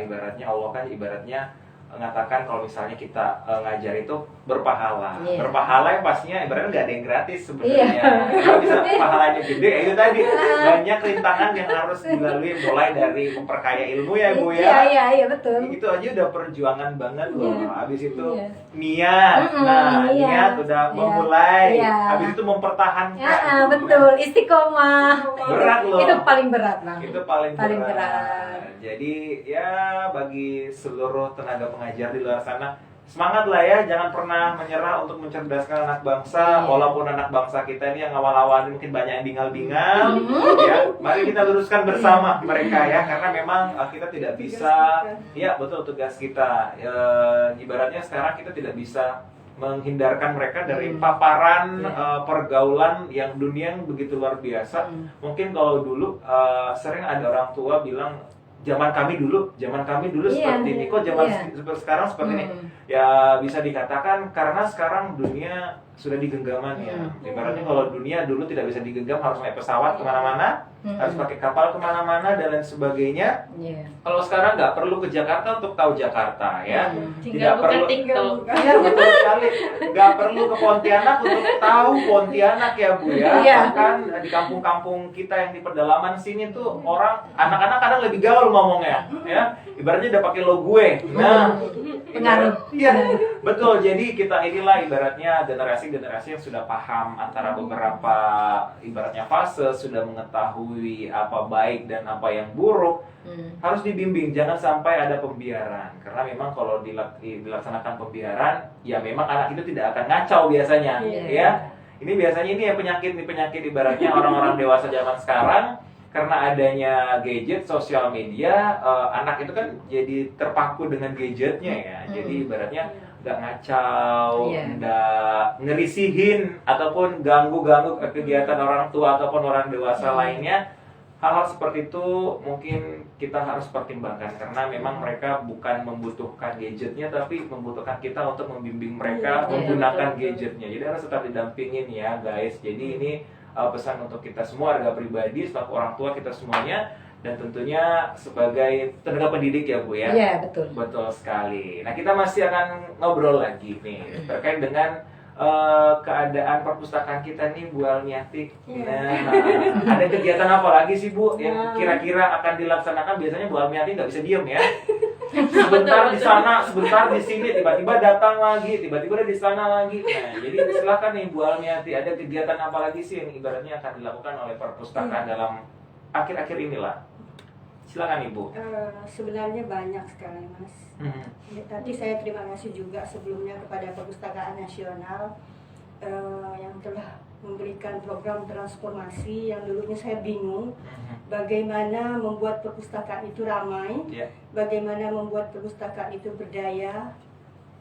Ibaratnya Allah kan ibaratnya mengatakan kalau misalnya kita ngajar itu berpahala. Iya. Berpahala yang pastinya ibaratnya nggak ada yang gratis Iya. sebenarnya. Kalau bisa pahalanya gede, ya itu tadi banyak rintangan yang harus dilalui, mulai dari memperkaya ilmu ya Bu ya. Iya, betul. Itu aja udah perjuangan banget loh. Iya. Habis itu Iya. niat. Nah, iya. niat udah Iya. memulai. Iya. Habis itu mempertahankan. Ya, betul. Istiqomah. Berat loh. Itu paling berat, Bang. Itu paling Paling berat. berat. Jadi ya bagi seluruh tenaga pengajar di luar sana, semangat lah ya, jangan pernah menyerah untuk mencerdaskan anak bangsa. Iya. Walaupun anak bangsa kita ini yang awal-awal mungkin banyak yang bingal-bingal, ya mari kita luruskan bersama mereka ya, karena memang kita tidak bisa, ya betul, tugas kita. Ibaratnya sekarang kita tidak bisa menghindarkan mereka dari paparan pergaulan yang dunia yang begitu luar biasa. Mungkin kalau dulu sering ada orang tua bilang zaman kami dulu Iya, seperti ini, kok zaman iya. sekarang seperti ini. Ya bisa dikatakan karena sekarang dunia sudah digenggaman ya. Ibaratnya kalau dunia dulu tidak bisa digenggam, harus naik pesawat kemana-mana, harus pakai kapal kemana-mana dan lain sebagainya. Iya. Kalau sekarang nggak perlu ke Jakarta untuk tahu Jakarta ya. Tinggal buka perlu. TikTok. Iya betul sekali. Nggak perlu ke Pontianak untuk tahu Pontianak ya Bu ya. Iya. Bahkan di kampung-kampung kita yang di pedalaman sini tuh orang anak-anak kadang lebih gaul ngomongnya ya. Ibaratnya udah pakai lo gue. Nah, Pengaruh. Iya, betul. Jadi kita inilah ibaratnya generasi yang sudah paham antara beberapa ibaratnya fase, sudah mengetahui apa baik dan apa yang buruk. Harus dibimbing, jangan sampai ada pembiaran. Karena memang kalau dilaksanakan pembiaran, ya memang anak itu tidak akan ngacau biasanya, ya. Ini biasanya ini ya penyakit ibaratnya orang-orang dewasa zaman sekarang. Karena adanya gadget, sosial media, anak itu kan jadi terpaku dengan gadgetnya ya. Jadi ibaratnya nggak ngacau, nggak ngerisihin, ataupun ganggu kegiatan orang tua ataupun orang dewasa lainnya. Hal-hal seperti itu mungkin kita harus pertimbangkan. Karena memang mereka bukan membutuhkan gadgetnya, tapi membutuhkan kita untuk membimbing mereka menggunakan gadgetnya. Jadi harus tetap didampingin ya guys. Jadi ini pesan untuk kita semua, harga pribadi, selaku orang tua kita semuanya, dan tentunya sebagai tenaga pendidik ya Bu ya. Iya, betul. Betul sekali. Nah kita masih akan ngobrol lagi nih terkait dengan keadaan perpustakaan kita nih Bu Almiati. Nah, ada kegiatan apa lagi sih Bu yang kira-kira akan dilaksanakan? Biasanya Bu Almiati nggak bisa diem ya. Sebentar di sana, sebentar di sini, tiba-tiba datang lagi, tiba-tiba di sana lagi. Nah, jadi silakan nih Bu Almiati, ada kegiatan apa lagi sih yang ibaratnya akan dilakukan oleh perpustakaan dalam akhir-akhir inilah? Silakan Ibu. Sebenarnya banyak sekali Mas. Ya, tadi saya terima kasih juga sebelumnya kepada Perpustakaan Nasional yang telah memberikan program transformasi yang dulunya saya bingung bagaimana membuat perpustakaan itu ramai, bagaimana membuat perpustakaan itu berdaya,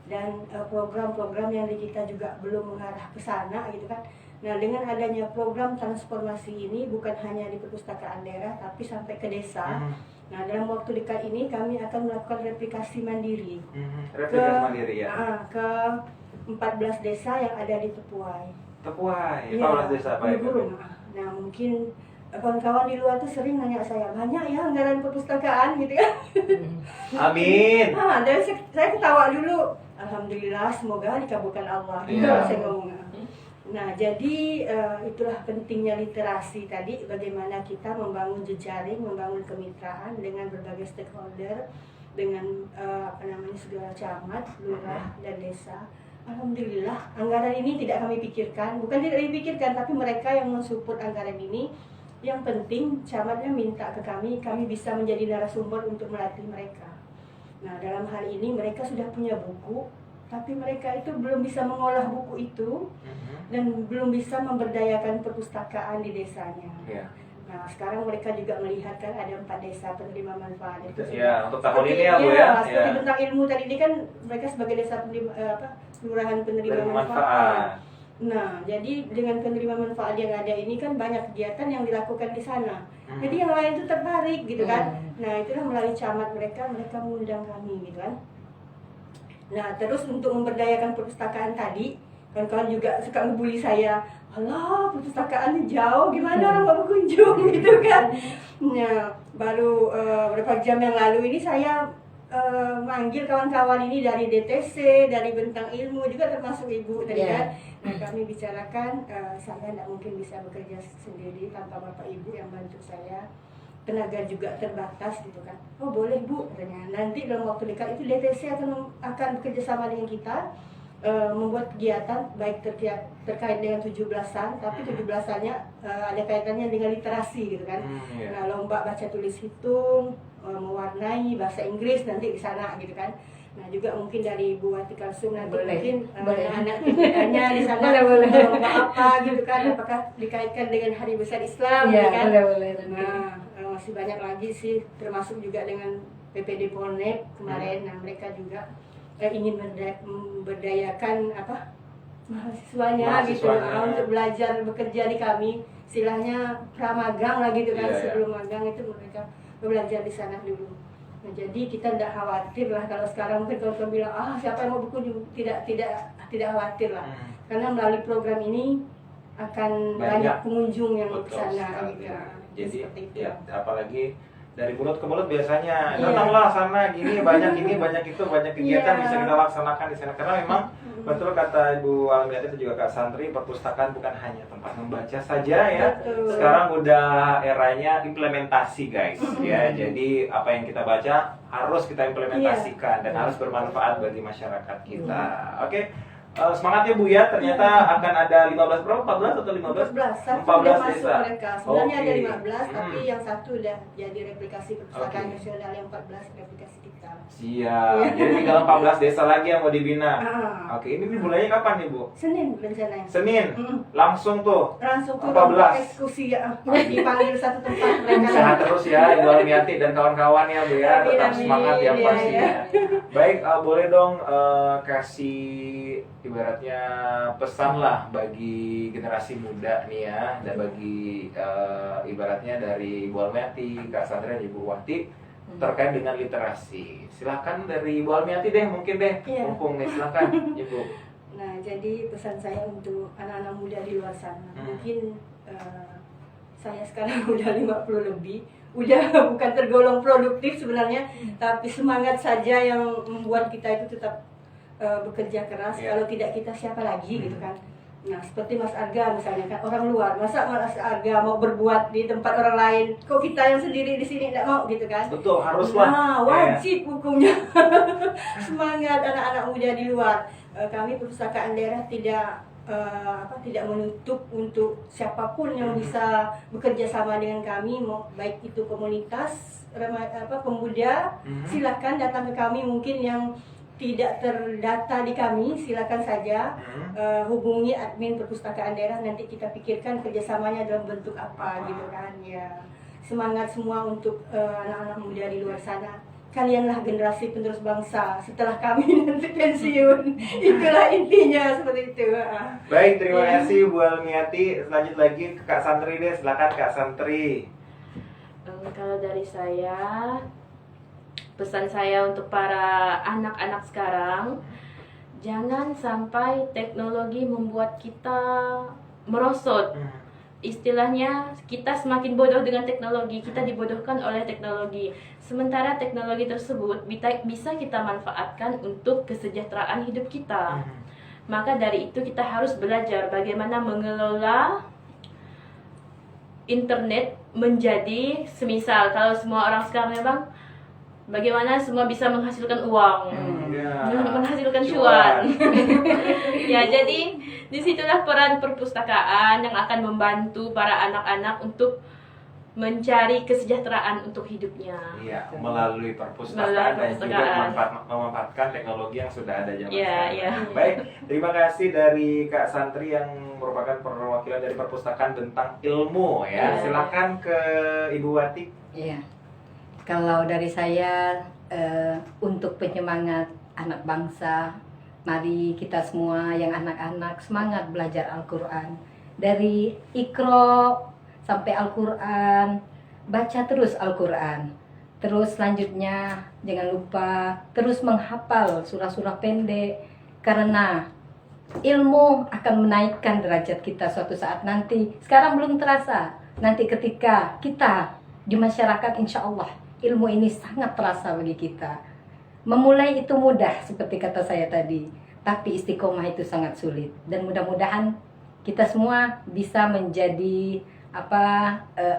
dan program-program yang di kita juga belum mengarah ke sana gitu kan. Nah, dengan adanya program transformasi ini bukan hanya di perpustakaan daerah tapi sampai ke desa. Nah, dalam waktu dekat ini kami akan melakukan replikasi mandiri. Replikasi mandiri ya. Ke 14 desa yang ada di Tepuai. Tepuai, Iya, 14 desa apa ya? Nah, mungkin kawan-kawan di luar tuh sering nanya saya, banyak ya anggaran perpustakaan gitu kan. Amin. Nah, dari saya ketawa dulu. Alhamdulillah, semoga dikabulkan Allah. Itu Iya. saya ngomong. Nah, jadi itulah pentingnya literasi tadi, bagaimana kita membangun jejaring, membangun kemitraan dengan berbagai stakeholder, dengan segala camat, lurah, dan desa. Alhamdulillah, anggaran ini tidak kami pikirkan, bukan tidak dipikirkan, tapi mereka yang mensupport anggaran ini. Yang penting camatnya minta ke kami bisa menjadi narasumber untuk melatih mereka. Nah, dalam hal ini mereka sudah punya buku, tapi mereka itu belum bisa mengolah buku itu dan belum bisa memberdayakan perpustakaan di desanya. Nah, sekarang mereka juga melihat kan ada 4 desa penerima manfaat itu. Ya, untuk tahun ini ya Bu ya. Seperti tentang ilmu tadi ini kan mereka sebagai desa kelurahan penerima manfaat. Nah, jadi dengan penerima manfaat yang ada ini kan banyak kegiatan yang dilakukan di sana. Jadi yang lain itu tertarik gitu kan. Nah, itulah melalui camat mereka mengundang kami gitu kan. Nah, terus untuk memberdayakan perpustakaan tadi, kawan-kawan juga suka ngebully saya. Alah, perpustakaannya jauh, gimana orang mau berkunjung gitu kan. Nah, baru beberapa jam yang lalu ini saya manggil kawan-kawan ini dari DTC, dari Bentang Ilmu, juga termasuk Ibu tadi Iya. kan. Nah, kami bicarakan, saya tidak mungkin bisa bekerja sendiri tanpa Bapak Ibu yang bantu saya. Tenaga juga terbatas gitu kan. Oh boleh Bu, katanya. Nanti dalam waktu dekat itu DTC akan bekerja sama dengan kita, membuat kegiatan baik terkait dengan 17-an, tapi 17-annya ada kaitannya dengan literasi gitu kan. Iya. Nah, lomba baca tulis hitung, mewarnai bahasa Inggris nanti di sana gitu kan. Nah, juga mungkin dari Ibu Wati Kalsum nanti Boleh. mungkin Boleh. anak tanya di sana Boleh. lomba apa gitu kan, apakah dikaitkan dengan Hari Besar Islam Iya, gitu kan. boleh. Nah, masih banyak lagi sih, termasuk juga dengan PPD Polnek kemarin. Nah, mereka juga ingin memberdayakan mahasiswanya gitu, untuk belajar bekerja di kami, istilahnya pramagang lah gitu kan. Iya, iya. Sebelum magang itu mereka belajar di sana dulu. Nah, jadi kita tidak khawatir lah kalau sekarang mungkin kalau bilang siapa yang mau berkunjung, tidak khawatir lah, karena melalui program ini akan banyak pengunjung yang ke sana sekali. gitu. Jadi Seperti itu. ya, apalagi dari mulut ke mulut biasanya Iya. datanglah sana gini banyak itu banyak kegiatan Iya. bisa kita laksanakan di sana, karena memang betul kata Ibu Almiati dan juga Kak Santri, perpustakaan bukan hanya tempat membaca saja ya. Betul. Sekarang udah eranya implementasi guys ya. Jadi apa yang kita baca harus kita implementasikan dan harus bermanfaat bagi masyarakat kita. Oke. Semangat ya Bu ya, ternyata akan ada 15 berapa? 14 atau 15? 14, satu 14 udah masuk desa. mereka. Sebenarnya ada Oke. 15, tapi yang satu udah jadi replikasi perpustakaan Oke. nasional, yang 14 replikasi kita. Siap. Jadi tinggal 14 desa lagi yang mau dibina. Ah, Oke, ini dimulainya kapan nih Bu? Senin rencananya. Senin. Mm. Langsung tuh. Langsung turun 14. eksekusi ya. Dipanggil satu tempat mereka. Sehat terus ya Ibu Almiati dan kawan-kawan ya Bu ya. Amin, Tetap amin. semangat ya Iya, pastinya. iya. Baik, boleh dong kasih ibaratnya pesan lah bagi generasi muda nih ya, dan bagi ibaratnya dari Ibu Almiati, Kak Sandra, dan Ibu Wati terkait dengan literasi. Silakan dari Ibu Almiati deh, mungkin deh, Iya. mumpung nih, silakan Ibu. Nah, jadi pesan saya untuk anak-anak muda di luar sana, mungkin saya sekarang udah 50 lebih, udah bukan tergolong produktif sebenarnya, tapi semangat saja yang membuat kita itu tetap bekerja keras. Iya. Kalau tidak kita siapa lagi gitu kan. Nah, seperti Mas Arga misalnya kan, orang luar, masa Mas Arga mau berbuat di tempat orang lain, kok kita yang sendiri di sini tidak mau gitu kan. Betul, haruslah. Nah, wajib hukumnya. Semangat anak-anak muda di luar. Kami perpustakaan daerah tidak menutup untuk siapapun yang bisa bekerja sama dengan kami, baik itu komunitas pemuda, silakan datang ke kami. Mungkin yang tidak terdata di kami, silakan saja hubungi admin perpustakaan daerah, nanti kita pikirkan kerjasamanya dalam bentuk apa gitu kan ya. Semangat semua untuk anak-anak muda di luar sana. Kalianlah generasi penerus bangsa setelah kami nanti pensiun. Itulah intinya, seperti itu. Baik, terima kasih Bu Almiati. Lanjut lagi ke Kak Santri deh, silakan Kak Santri. Kalau dari saya, pesan saya untuk para anak-anak sekarang, jangan sampai teknologi membuat kita merosot. Istilahnya, kita semakin bodoh dengan teknologi, kita dibodohkan oleh teknologi. Sementara teknologi tersebut bisa kita manfaatkan untuk kesejahteraan hidup kita. Maka dari itu kita harus belajar bagaimana mengelola internet menjadi, semisal kalau semua orang sekarang memang bagaimana semua bisa menghasilkan uang, menghasilkan cuan. Ya, jadi disitulah peran perpustakaan yang akan membantu para anak-anak untuk mencari kesejahteraan untuk hidupnya. Iya, melalui perpustakaan dan juga memanfaatkan teknologi yang sudah ada zaman sekarang. Iya. Baik, terima kasih dari Kak Santri yang merupakan perwakilan dari perpustakaan Bentang Ilmu ya. Iya. Silakan ke Ibu Wati. Iya. Kalau dari saya untuk penyemangat anak bangsa, mari kita semua yang anak-anak semangat belajar Al-Quran. Dari Iqra sampai Al-Quran, baca terus Al-Quran. Terus selanjutnya jangan lupa terus menghafal surah-surah pendek, karena ilmu akan menaikkan derajat kita suatu saat nanti. Sekarang belum terasa, nanti ketika kita di masyarakat, insya Allah ilmu ini sangat terasa bagi kita. Memulai itu mudah seperti kata saya tadi, tapi istiqomah itu sangat sulit. Dan mudah-mudahan kita semua bisa menjadi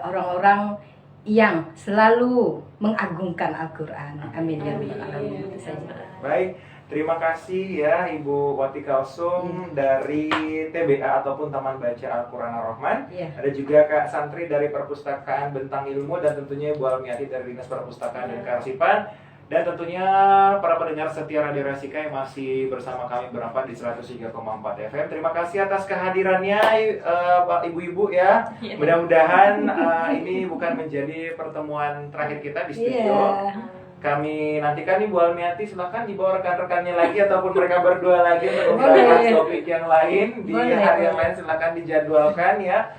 orang-orang yang selalu mengagungkan Al-Quran. Amin ya rabbal alamin. Itu saja. Baik, terima kasih ya Ibu Wati Kalsum dari TBA ataupun Taman Baca Al-Quran Ar-Rahman. Iya. Ada juga Kak Santri dari Perpustakaan Bentang Ilmu, dan tentunya Ibu Almiati dari Dinas Perpustakaan dan Kearsipan. Dan tentunya para pendengar setia Radio Rasika yang masih bersama kami berempat di 103,4 FM. Terima kasih atas kehadirannya ibu-ibu ya. Mudah-mudahan ini bukan menjadi pertemuan terakhir kita di studio. Iya. Kami nantikan Ibu Almiati, silakan dibawa rekan-rekannya lagi ataupun mereka berdua lagi untuk Boleh. membahas topik yang lain di Boleh. hari yang lain, silakan dijadwalkan ya.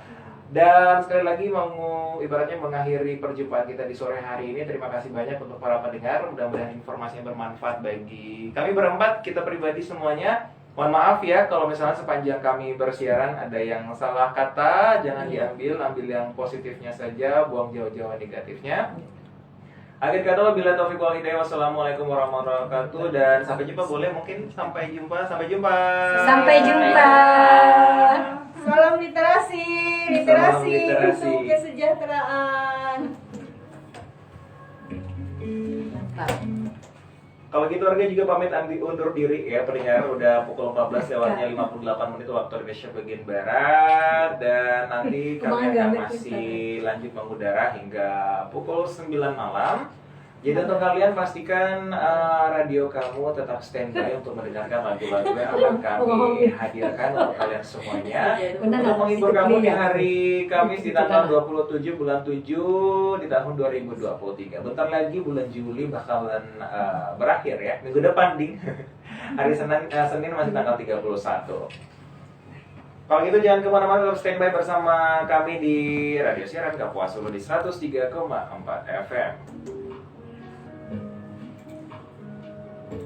Dan sekali lagi mau ibaratnya mengakhiri perjumpaan kita di sore hari ini. Terima kasih banyak untuk para pendengar. Mudah-mudahan informasinya bermanfaat bagi kami berempat, kita pribadi semuanya. Mohon maaf ya kalau misalnya sepanjang kami bersiaran ada yang salah kata, jangan diambil, ambil yang positifnya saja, buang jauh-jauh negatifnya. Akhir kata, bila taufiq wal hidayah, wassalamualaikum warahmatullahi wabarakatuh, dan sampai jumpa. Boleh mungkin sampai jumpa. Sampai jumpa. Salam literasi, Salam literasi. untuk kesejahteraan. Kalau gitu harga juga pamit undur diri ya pendengar. Udah pukul 14 lewatnya 58 menit waktu Indonesia bagian Barat. Dan nanti kami akan masih lanjut mengudara hingga pukul 9 malam. Jadi untuk kalian pastikan radio kamu tetap standby untuk mendengarkan lagu-lagu yang akan kami hadirkan untuk kalian semuanya. Untuk menghibur kamu di hari Kamis di tanggal 27 bulan 7 di tahun 2023. Bentar lagi bulan Juli bakalan berakhir ya. Minggu depan ding. Hari Senin masih tanggal 31. Kalau gitu jangan kemana-mana, tetap standby bersama kami di Radio Siaran Kapuas Solo di 103,4 FM.